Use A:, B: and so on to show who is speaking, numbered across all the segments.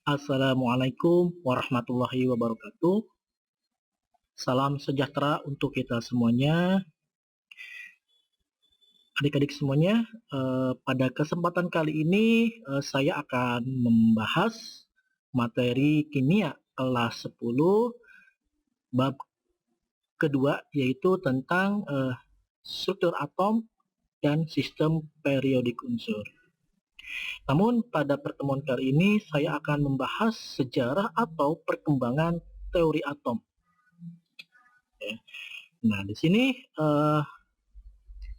A: Assalamualaikum warahmatullahi wabarakatuh. Salam sejahtera untuk kita semuanya. Adik-adik semuanya, pada kesempatan kali ini saya akan membahas materi kimia kelas 10 bab kedua, yaitu tentang struktur atom dan sistem periodik unsur. Namun pada pertemuan kali ini saya akan membahas sejarah atau perkembangan teori atom. Ya. Nah, di sini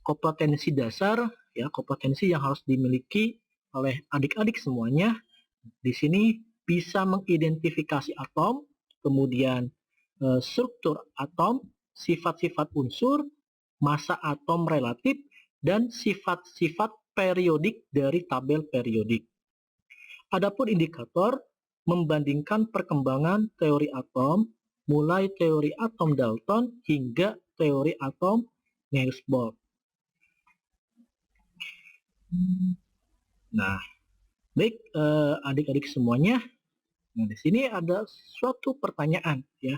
A: kompetensi dasar, ya, kompetensi yang harus dimiliki oleh adik-adik semuanya di sini bisa mengidentifikasi atom, kemudian struktur atom, sifat-sifat unsur, massa atom relatif, dan sifat-sifat periodik dari tabel periodik. Adapun indikator membandingkan perkembangan teori atom, mulai teori atom Dalton hingga teori atom Niels Bohr. Nah, baik adik-adik semuanya. Nah, di sini ada suatu pertanyaan, ya.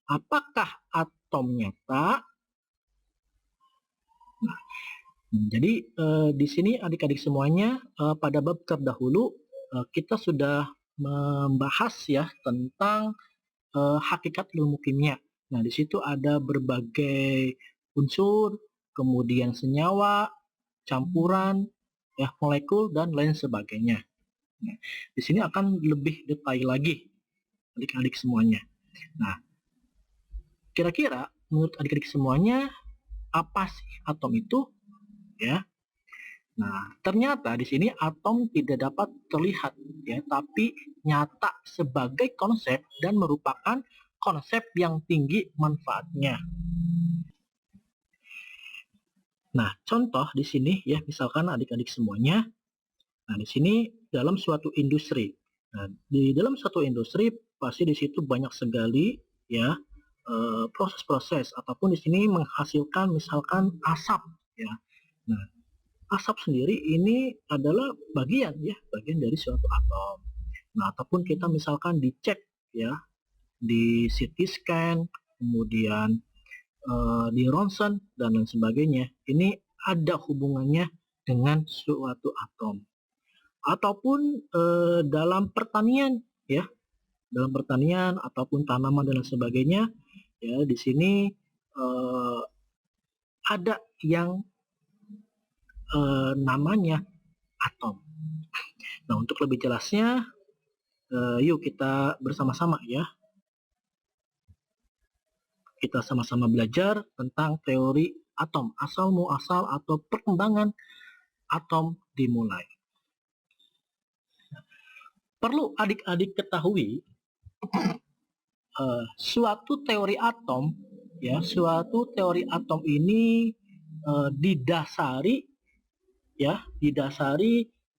A: Apakah atom nyata? Nah, jadi di sini adik-adik semuanya pada bab terdahulu kita sudah membahas ya tentang hakikat ilmu kimia. Nah, di situ ada berbagai unsur, kemudian senyawa, campuran, ya, molekul dan lain sebagainya. Nah, di sini akan lebih detail lagi adik-adik semuanya. Nah, kira-kira menurut adik-adik semuanya apa sih atom itu? Ya. Nah, ternyata di sini atom tidak dapat terlihat ya, tapi nyata sebagai konsep dan merupakan konsep yang tinggi manfaatnya. Nah, contoh di sini ya, misalkan adik-adik semuanya. Nah, di sini dalam suatu industri. Nah, di dalam suatu industri pasti di situ banyak sekali ya proses-proses ataupun di sini menghasilkan misalkan asap ya. Nah, asap sendiri ini adalah bagian dari suatu atom. Nah, ataupun kita misalkan dicek ya di CT scan, kemudian di ronsen dan lain sebagainya. Ini ada hubungannya dengan suatu atom. Ataupun dalam pertanian ya, dalam pertanian ataupun tanaman dan lain sebagainya ya, di sini ada yang namanya atom. Nah, untuk lebih jelasnya yuk kita bersama-sama ya, kita sama-sama belajar tentang teori atom, asal muasal atau perkembangan atom dimulai. Perlu adik-adik ketahui suatu teori atom ya, suatu teori atom ini didasari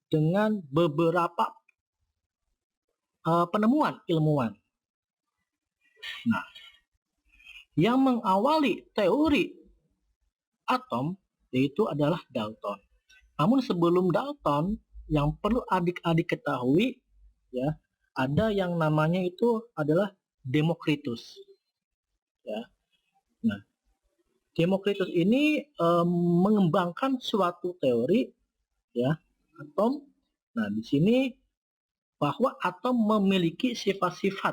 A: dengan beberapa penemuan ilmuwan. Nah, yang mengawali teori atom yaitu adalah Dalton. Namun sebelum Dalton, yang perlu adik-adik ketahui ya, ada yang namanya itu adalah Demokritus. Ya. Nah, Demokritus ini mengembangkan suatu teori ya atom. Nah, di sini bahwa atom memiliki sifat-sifat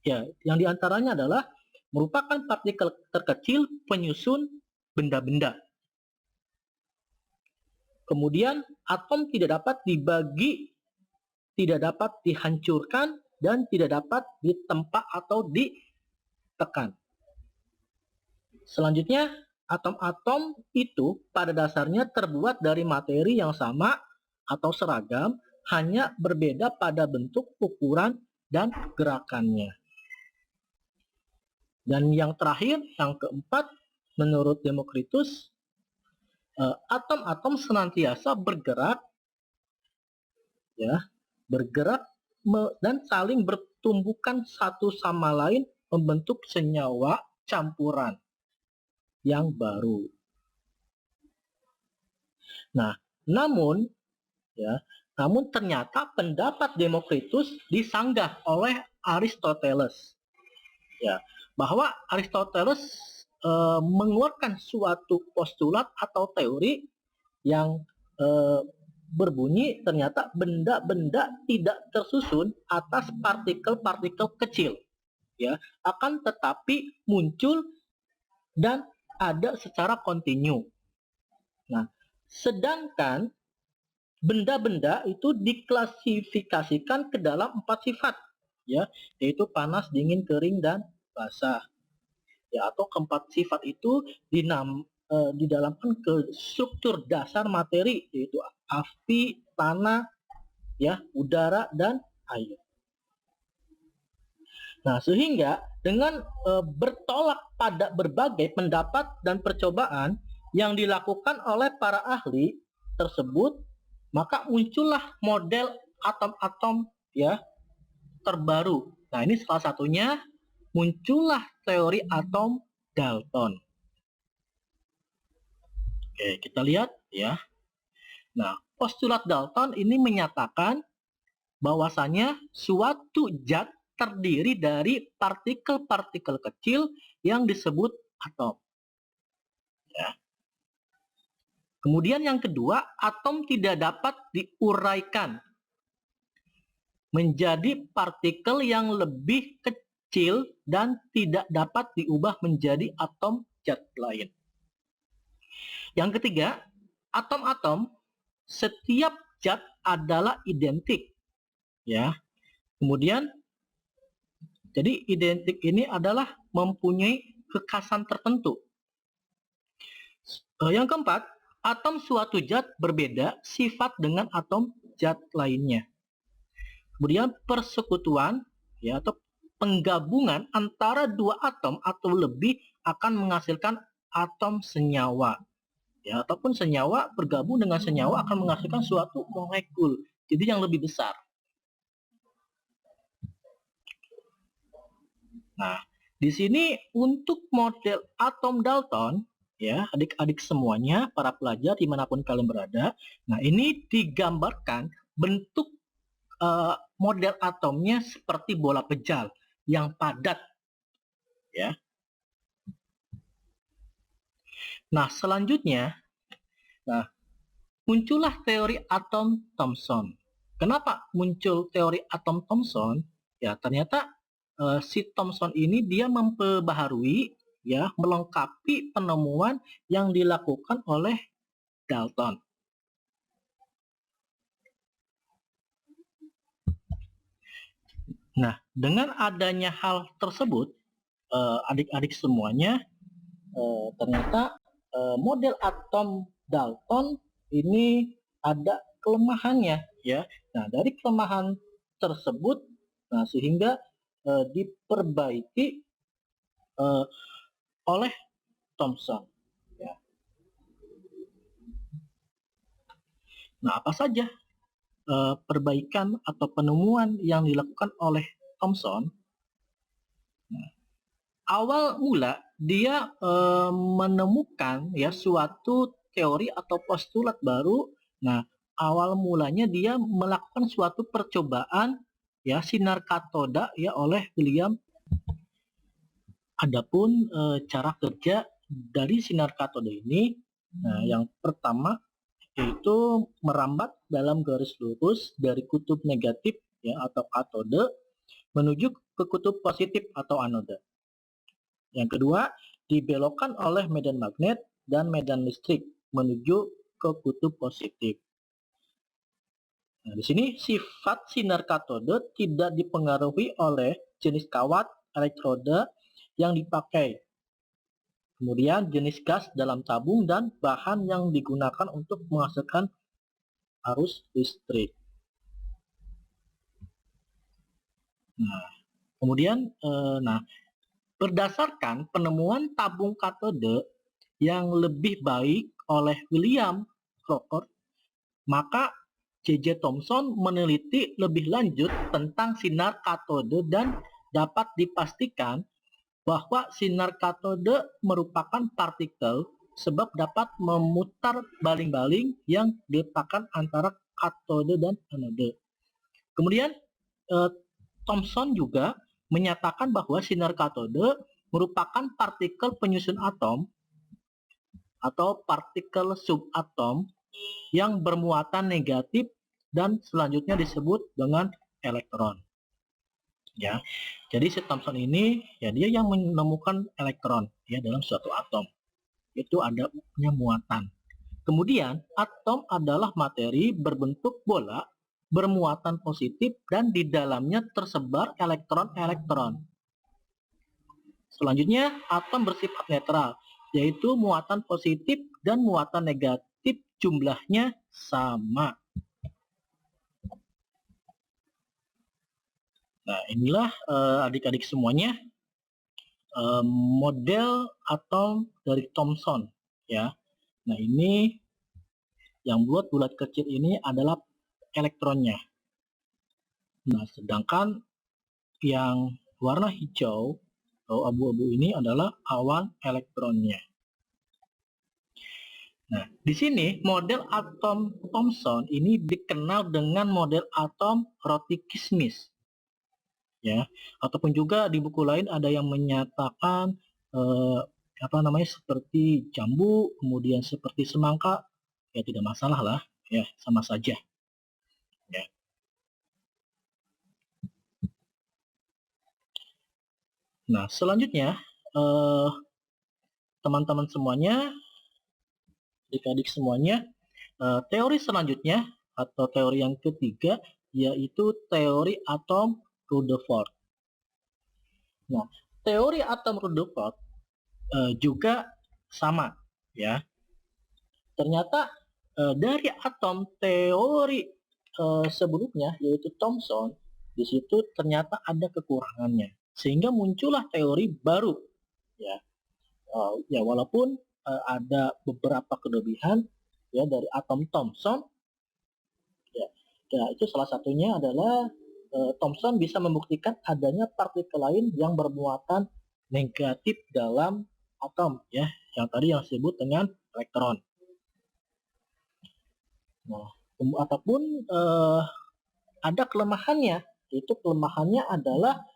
A: ya, yang diantaranya adalah merupakan partikel terkecil penyusun benda-benda. Kemudian atom tidak dapat dibagi, tidak dapat dihancurkan, dan tidak dapat ditempa atau ditekan. Selanjutnya, atom-atom itu pada dasarnya terbuat dari materi yang sama atau seragam, hanya berbeda pada bentuk, ukuran, dan gerakannya. Dan yang terakhir, yang keempat, menurut Demokritus, atom-atom senantiasa bergerak dan saling bertumbukan satu sama lain membentuk senyawa campuran yang baru. Nah, namun ya, Namun ternyata pendapat Demokritus disanggah oleh Aristoteles. Ya, bahwa Aristoteles mengeluarkan suatu postulat atau teori yang berbunyi ternyata benda-benda tidak tersusun atas partikel-partikel kecil, ya, akan tetapi muncul dan ada secara kontinu. Nah, sedangkan benda-benda itu diklasifikasikan ke dalam 4 sifat, ya, yaitu panas, dingin, kering, dan basah. Ya, atau keempat sifat itu didalamkan ke struktur dasar materi, yaitu api, tanah, ya, udara, dan air. Nah, sehingga dengan bertolak pada berbagai pendapat dan percobaan yang dilakukan oleh para ahli tersebut, maka muncullah model atom-atom, ya, terbaru. Nah, ini salah satunya muncullah teori atom Dalton. Oke, kita lihat ya. Nah, postulat Dalton ini menyatakan bahwasanya suatu zat terdiri dari partikel-partikel kecil yang disebut atom. Ya. Kemudian yang kedua, atom tidak dapat diuraikan menjadi partikel yang lebih kecil dan tidak dapat diubah menjadi atom zat lain. Yang ketiga, atom-atom setiap zat adalah identik, ya. Kemudian jadi identik ini adalah mempunyai kekhasan tertentu. Yang keempat, atom suatu zat berbeda sifat dengan atom zat lainnya. Kemudian persekutuan, ya, atau penggabungan antara dua atom atau lebih akan menghasilkan atom senyawa. Ya, ataupun senyawa bergabung dengan senyawa akan menghasilkan suatu molekul, jadi yang lebih besar. Nah, di sini untuk model atom Dalton, ya, adik-adik semuanya, para pelajar dimanapun kalian berada, nah ini digambarkan bentuk model atomnya seperti bola pejal yang padat, ya. Nah, selanjutnya, nah, muncullah teori atom Thomson. Kenapa muncul teori atom Thomson? Ya, ternyata si Thomson ini dia memperbaharui, ya, melengkapi penemuan yang dilakukan oleh Dalton. Nah, dengan adanya hal tersebut, adik-adik semuanya, ternyata model atom Dalton ini ada kelemahannya, ya. Nah, dari kelemahan tersebut, nah, sehingga diperbaiki oleh Thomson, ya. Nah, apa saja perbaikan atau penemuan yang dilakukan oleh Thomson? Nah, awal mula dia menemukan, ya, suatu teori atau postulat baru. Nah, awal mulanya dia melakukan suatu percobaan, ya, sinar katoda, ya, oleh William. Adapun cara kerja dari sinar katoda ini, nah, yang pertama yaitu merambat dalam garis lurus dari kutub negatif, ya, atau katode menuju ke kutub positif atau anoda. Yang kedua, dibelokkan oleh medan magnet dan medan listrik menuju ke kutub positif. Nah, di sini sifat sinar katode tidak dipengaruhi oleh jenis kawat elektroda yang dipakai. Kemudian jenis gas dalam tabung dan bahan yang digunakan untuk menghasilkan arus listrik. Nah, kemudian berdasarkan penemuan tabung katode yang lebih baik oleh William Crocker, maka J.J. Thomson meneliti lebih lanjut tentang sinar katode dan dapat dipastikan bahwa sinar katode merupakan partikel sebab dapat memutar baling-baling yang diletakkan antara katode dan anode. Kemudian Thomson juga menyatakan bahwa sinar katode merupakan partikel penyusun atom atau partikel subatom yang bermuatan negatif dan selanjutnya disebut dengan elektron. Ya, jadi si Thomson ini ya dia yang menemukan elektron ya dalam suatu atom. Itu adanya muatan. Kemudian atom adalah materi berbentuk bola bermuatan positif dan di dalamnya tersebar elektron-elektron. Selanjutnya, atom bersifat netral, yaitu muatan positif dan muatan negatif jumlahnya sama. Nah, inilah adik-adik semuanya model atom dari Thomson ya. Nah, ini yang bulat kecil ini adalah elektronnya. Nah, sedangkan yang warna hijau atau abu-abu ini adalah awan elektronnya. Nah, di sini model atom Thomson ini dikenal dengan model atom Rothy-Kismis. Ya, ataupun juga di buku lain ada yang menyatakan seperti jambu, kemudian seperti semangka, ya tidak masalah lah, ya sama saja. Ya. Nah, selanjutnya teman-teman semuanya, adik-adik semuanya, teori selanjutnya atau teori yang ketiga yaitu teori atom Rutherford. Nah, teori atom Rutherford juga sama, ya. Ternyata dari atom teori sebelumnya yaitu Thomson, di situ ternyata ada kekurangannya, sehingga muncullah teori baru, ya. Ya walaupun ada beberapa kelebihan ya dari atom Thomson, ya itu salah satunya adalah Thomson bisa membuktikan adanya partikel lain yang bermuatan negatif dalam atom, ya, yang tadi yang disebut dengan elektron. Nah, ataupun ada kelemahannya, itu kelemahannya adalah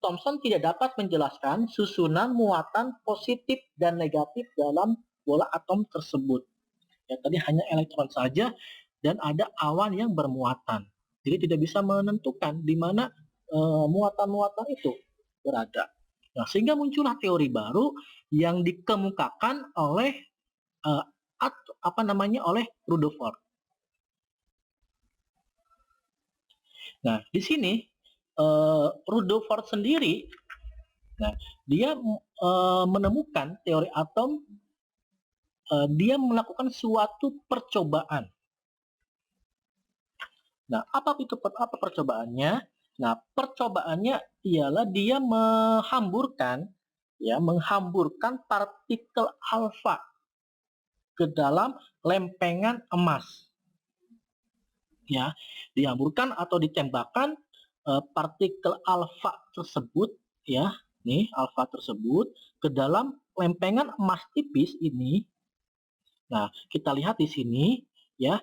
A: Thomson tidak dapat menjelaskan susunan muatan positif dan negatif dalam bola atom tersebut. Ya, tadi hanya elektron saja dan ada awan yang bermuatan. Jadi tidak bisa menentukan di mana muatan-muatan itu berada. Nah, sehingga muncullah teori baru yang dikemukakan oleh oleh Rutherford. Nah, di sini Rutherford sendiri, nah, dia menemukan teori atom, dia melakukan suatu percobaan. Nah, apa percobaannya? Nah, percobaannya ialah dia menghamburkan partikel alfa ke dalam lempengan emas. Ya, dihamburkan atau ditembakkan partikel alfa tersebut, ya, nih alfa tersebut ke dalam lempengan emas tipis ini. Nah, kita lihat di sini, ya.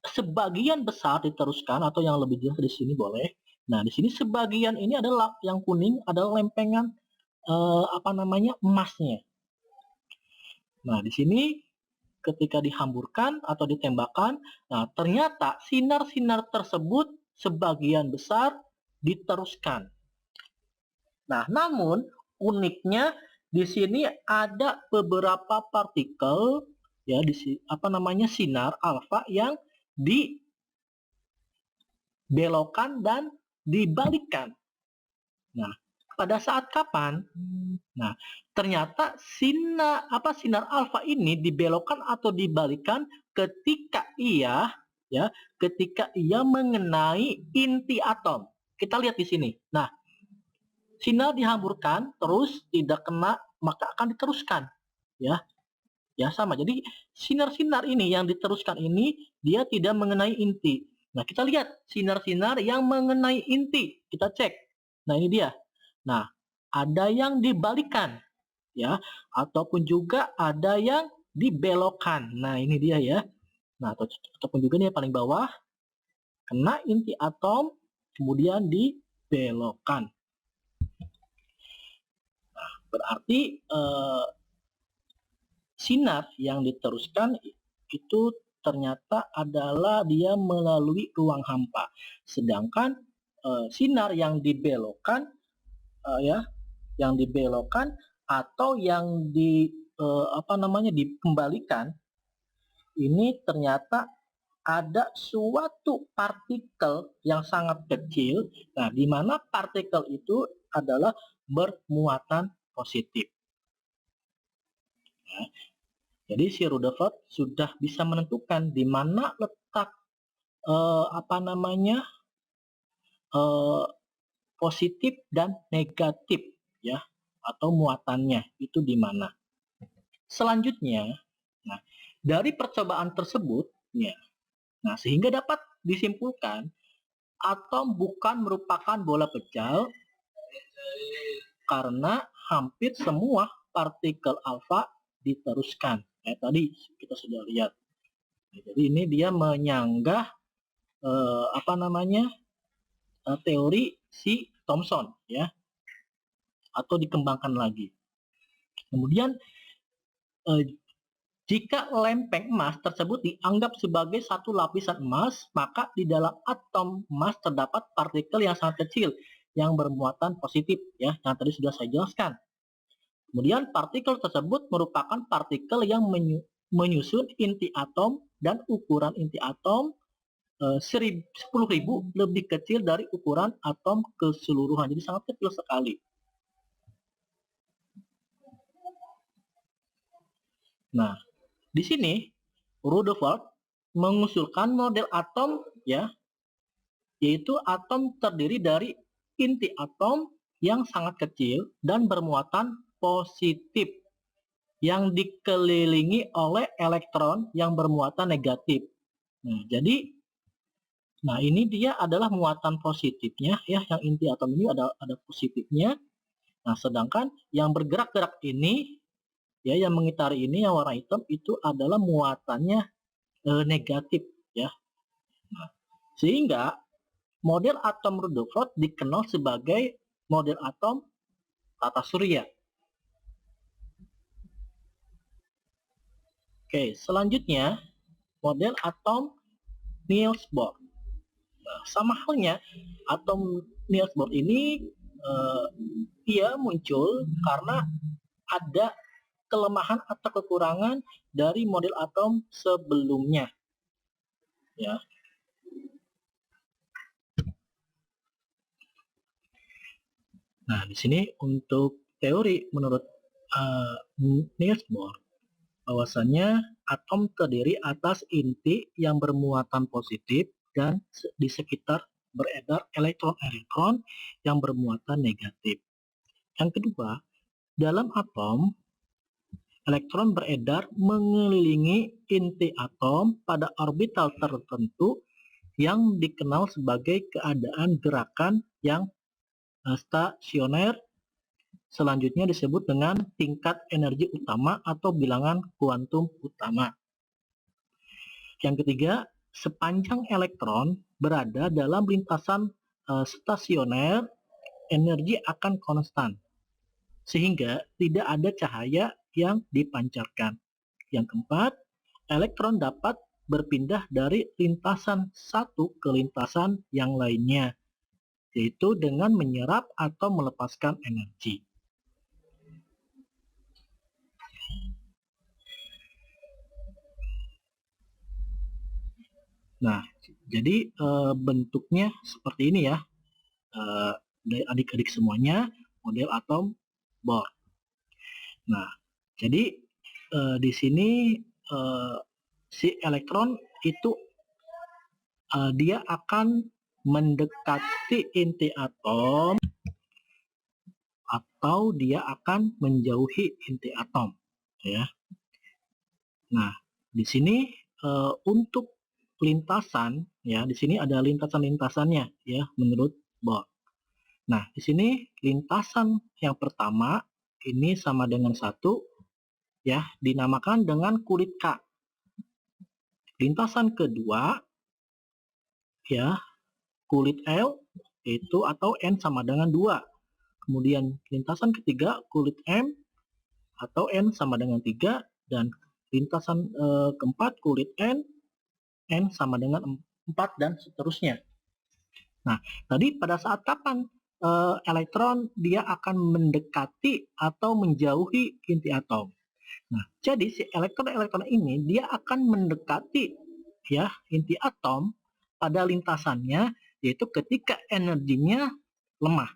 A: Sebagian besar diteruskan atau yang lebih jelas di sini boleh. Nah, di sini sebagian ini adalah yang kuning adalah lempengan emasnya. Nah, di sini ketika dihamburkan atau ditembakkan, nah ternyata sinar-sinar tersebut sebagian besar diteruskan. Nah, namun uniknya di sini ada beberapa partikel ya sinar alfa yang dibelokkan dan dibalikkan. Nah, pada saat kapan? Nah, ternyata sinar alfa ini dibelokkan atau dibalikkan ketika ia mengenai inti atom. Kita lihat di sini. Nah, sinar dihamburkan terus tidak kena maka akan diteruskan, ya. Ya sama. Jadi sinar-sinar ini yang diteruskan ini dia tidak mengenai inti. Nah, kita lihat sinar-sinar yang mengenai inti. Kita cek. Nah, ini dia. Nah, ada yang dibalikan, ya, ataupun juga ada yang dibelokkan. Nah, ini dia ya. Nah, ataupun juga nih yang paling bawah, kena inti atom, kemudian dibelokkan. Nah, berarti sinar yang diteruskan itu ternyata adalah dia melalui ruang hampa. Sedangkan sinar yang dibelokkan yang dibelokkan atau yang dikembalikan ini ternyata ada suatu partikel yang sangat kecil. Nah, di mana partikel itu adalah bermuatan positif. Nah, jadi si Rutherford sudah bisa menentukan di mana letak positif dan negatif ya, atau muatannya itu di mana. Selanjutnya, nah dari percobaan tersebut ya, nah sehingga dapat disimpulkan atom bukan merupakan bola pecah karena hampir semua partikel alfa diteruskan. Tadi kita sudah lihat. Jadi ini dia menyanggah teori si Thomson ya, atau dikembangkan lagi. Kemudian jika lempeng emas tersebut dianggap sebagai satu lapisan emas, maka di dalam atom emas terdapat partikel yang sangat kecil yang bermuatan positif ya, yang tadi sudah saya jelaskan. Kemudian partikel tersebut merupakan partikel yang menyusun inti atom dan ukuran inti atom 10.000 lebih kecil dari ukuran atom keseluruhan. Jadi sangat kecil sekali. Nah, di sini Rutherford mengusulkan model atom ya, yaitu atom terdiri dari inti atom yang sangat kecil dan bermuatan positif yang dikelilingi oleh elektron yang bermuatan negatif. Nah, ini dia adalah muatan positifnya ya, yang inti atom ini ada positifnya. Nah, sedangkan yang bergerak-gerak ini ya, yang mengitari ini yang warna hitam itu adalah muatannya negatif ya. Nah, sehingga model atom Rutherford dikenal sebagai model atom tata surya. Oke, selanjutnya model atom Niels Bohr. Nah, sama halnya atom Niels Bohr ini dia muncul karena ada kelemahan atau kekurangan dari model atom sebelumnya ya. Nah, di sini untuk teori menurut Niels Bohr, bahwasannya atom terdiri atas inti yang bermuatan positif dan di sekitar beredar elektron-elektron yang bermuatan negatif. Yang kedua, dalam atom elektron beredar mengelilingi inti atom pada orbital tertentu yang dikenal sebagai keadaan gerakan yang stasioner. Selanjutnya disebut dengan tingkat energi utama atau bilangan kuantum utama. Yang ketiga, sepanjang elektron berada dalam lintasan stasioner, energi akan konstan, sehingga tidak ada cahaya yang dipancarkan. Yang keempat, elektron dapat berpindah dari lintasan satu ke lintasan yang lainnya, yaitu dengan menyerap atau melepaskan energi. Nah, jadi bentuknya seperti ini ya, dari adik-adik semuanya, model atom Bohr. Nah, jadi di sini si elektron itu dia akan mendekati inti atom atau dia akan menjauhi inti atom ya. Nah, di sini untuk lintasan ya, di sini ada lintasan-lintasannya ya menurut Bohr. Nah, di sini lintasan yang pertama ini sama dengan 1 ya, dinamakan dengan kulit K. lintasan kedua ya kulit L itu atau N sama dengan 2. Kemudian lintasan ketiga kulit M atau N sama dengan 3, dan lintasan keempat kulit N sama dengan 4, dan seterusnya. Nah, tadi pada saat kapan elektron dia akan mendekati atau menjauhi inti atom? Nah, jadi si elektron-elektron ini dia akan mendekati ya inti atom pada lintasannya, yaitu ketika energinya lemah.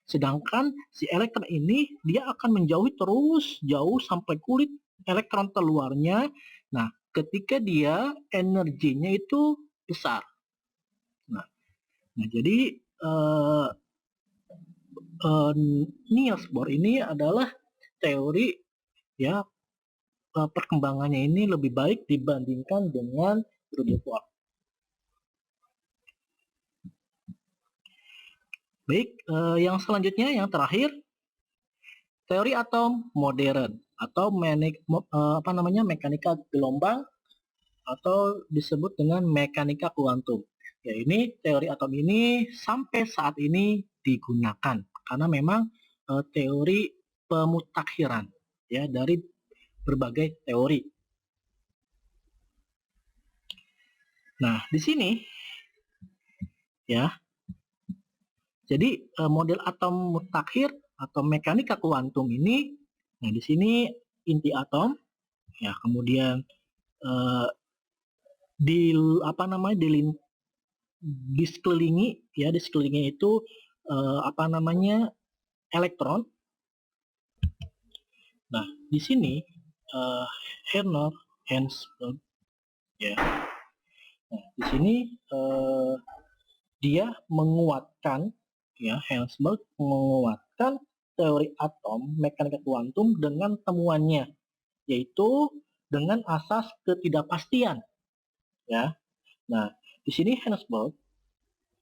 A: Sedangkan si elektron ini dia akan menjauhi terus jauh sampai kulit elektron terluarnya. Nah, ketika dia energinya itu besar. Nah, jadi Niels Bohr ini adalah teori ya perkembangannya ini lebih baik dibandingkan dengan Rutherford. Baik, yang selanjutnya yang terakhir teori atom modern atau mekanika gelombang atau disebut dengan mekanika kuantum. Ya, ini teori atom ini sampai saat ini digunakan karena memang teori pemutakhiran ya dari berbagai teori. Nah, di sini ya. Jadi model atom mutakhir atau mekanika kuantum ini, nah di sini inti atom ya, kemudian di sekelilingi itu elektron. Nah, di sini Herner Hansberg ya. Nah, di sini dia menguatkan ya, Hansberg menguatkan teori atom mekanika kuantum dengan temuannya, yaitu dengan asas ketidakpastian ya. Nah, di sini Hansberg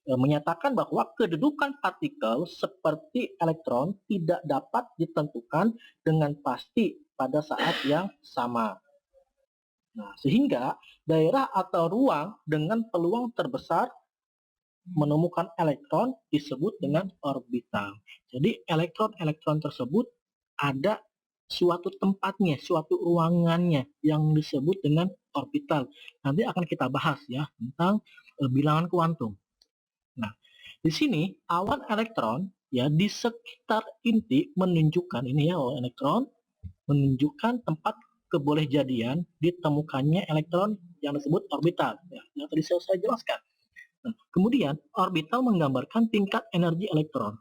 A: menyatakan bahwa kedudukan partikel seperti elektron tidak dapat ditentukan dengan pasti pada saat yang sama. Nah, sehingga daerah atau ruang dengan peluang terbesar menemukan elektron disebut dengan orbital. Jadi elektron-elektron tersebut ada suatu tempatnya, suatu ruangannya yang disebut dengan orbital. Nanti akan kita bahas ya tentang bilangan kuantum. Nah, di sini awan elektron ya di sekitar inti menunjukkan ini ya, elektron menunjukkan tempat kebolehjadian ditemukannya elektron yang disebut orbital ya, yang tadi saya jelaskan. Nah, kemudian orbital menggambarkan tingkat energi elektron.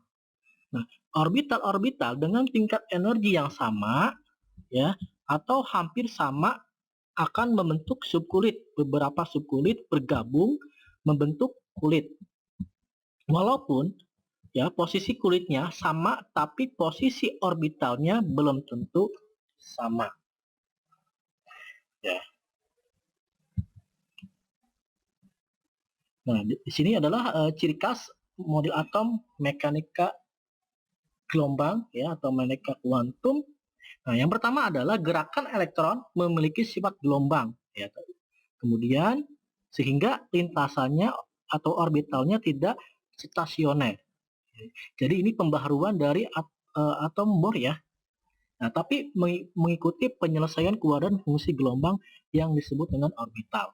A: Nah, orbital-orbital dengan tingkat energi yang sama ya atau hampir sama akan membentuk subkulit. Beberapa subkulit bergabung membentuk kulit. Walaupun ya posisi kulitnya sama, tapi posisi orbitalnya belum tentu sama. Ya. Nah, di sini adalah ciri khas model atom mekanika gelombang ya atau mekanika kuantum. Nah, yang pertama adalah gerakan elektron memiliki sifat gelombang ya. Kemudian sehingga lintasannya atau orbitalnya tidak stasioner. Jadi ini pembaharuan dari atom Bohr ya. Nah, tapi mengikuti penyelesaian kuadran fungsi gelombang yang disebut dengan orbital.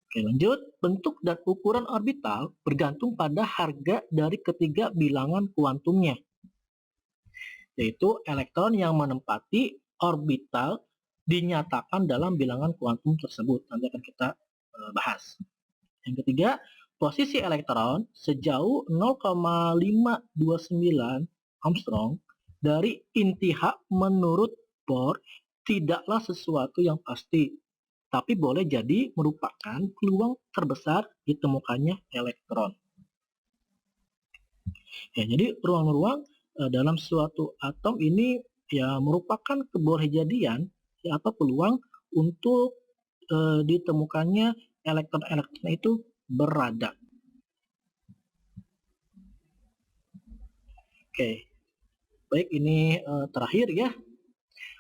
A: Oke, lanjut. Bentuk dan ukuran orbital bergantung pada harga dari ketiga bilangan kuantumnya, yaitu elektron yang menempati orbital dinyatakan dalam bilangan kuantum tersebut. Nanti akan kita bahas. Yang ketiga, posisi elektron sejauh 0,529 Armstrong dari inti H menurut Bohr tidaklah sesuatu yang pasti, tapi boleh jadi merupakan peluang terbesar ditemukannya elektron. Ya, jadi ruang-ruang dalam suatu atom ini ya merupakan kebolehjadian ya, atau peluang untuk ditemukannya elektron-elektron itu berada. Oke, baik ini terakhir ya,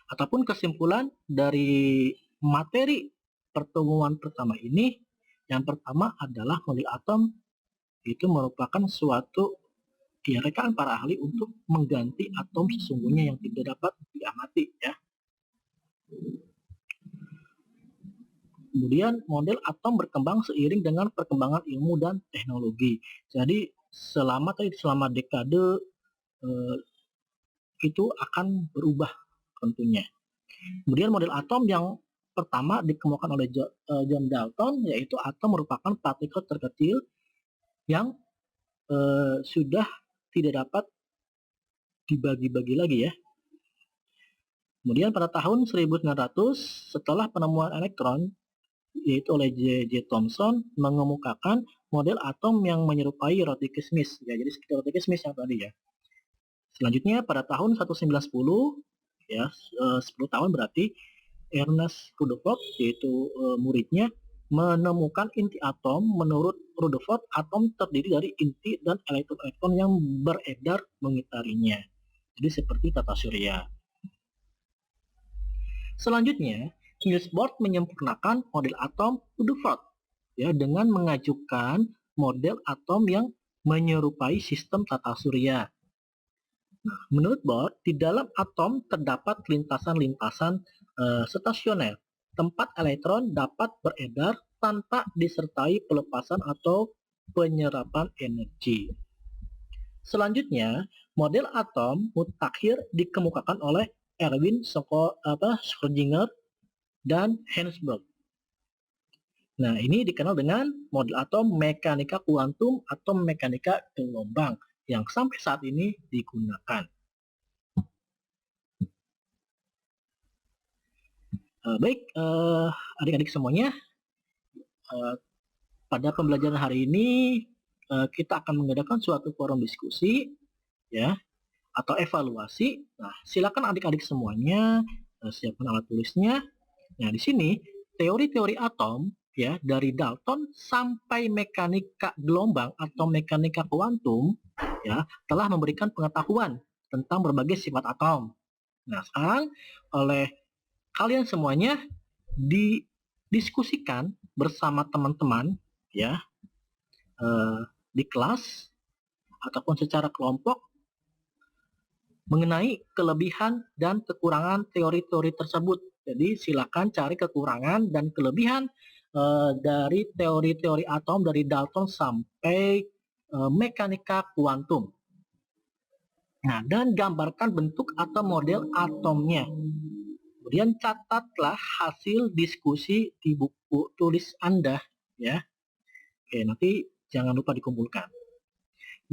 A: ataupun kesimpulan dari materi pertemuan pertama ini, yang pertama adalah model atom itu merupakan suatu rekaan para ahli untuk mengganti atom sesungguhnya yang tidak dapat diamati ya. Kemudian model atom berkembang seiring dengan perkembangan ilmu dan teknologi. Jadi selama dekade itu akan berubah tentunya. Kemudian model atom yang pertama dikemukakan oleh John Dalton, yaitu atom merupakan partikel terkecil yang sudah tidak dapat dibagi-bagi lagi ya. Kemudian pada tahun 1900 setelah penemuan elektron, yaitu oleh J.J. Thomson, mengemukakan model atom yang menyerupai roti kismis ya, jadi seperti roti kismis yang tadi ya. Selanjutnya pada tahun 1910 ya, 10 tahun berarti, Ernest Rutherford yaitu muridnya menemukan inti atom. Menurut Rutherford, atom terdiri dari inti dan elektron-elektron yang beredar mengitarinya. Jadi seperti tata surya. Selanjutnya, Niels Bohr menyempurnakan model atom Rutherford ya, dengan mengajukan model atom yang menyerupai sistem tata surya. Nah, menurut Bohr, di dalam atom terdapat lintasan-lintasan stasioner, tempat elektron dapat beredar tanpa disertai pelepasan atau penyerapan energi. Selanjutnya, model atom mutakhir dikemukakan oleh Erwin Schrödinger dan Hans Bohr. Nah, ini dikenal dengan model atom mekanika kuantum atau mekanika gelombang yang sampai saat ini digunakan. Baik, adik-adik semuanya, pada pembelajaran hari ini kita akan mengadakan suatu forum diskusi ya, atau evaluasi. Nah, silakan adik-adik semuanya siapkan alat tulisnya. Nah, di sini teori-teori atom ya, dari Dalton sampai mekanika gelombang atau mekanika kuantum ya, telah memberikan pengetahuan tentang berbagai sifat atom. Nah, sekarang oleh kalian semuanya didiskusikan bersama teman-teman ya, di kelas ataupun secara kelompok mengenai kelebihan dan kekurangan teori-teori tersebut. Jadi silakan cari kekurangan dan kelebihan dari teori-teori atom dari Dalton sampai mekanika kuantum. Nah, dan gambarkan bentuk atau model atomnya. Kemudian catatlah hasil diskusi di buku tulis Anda ya. Oke, nanti jangan lupa dikumpulkan.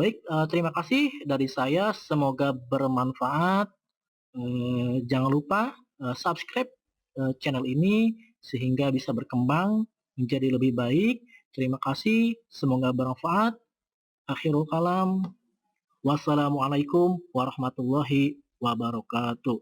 A: Baik, terima kasih dari saya, semoga bermanfaat. Jangan lupa subscribe channel ini sehingga bisa berkembang menjadi lebih baik. Terima kasih, semoga bermanfaat. Akhirul kalam, wassalamualaikum warahmatullahi wabarakatuh.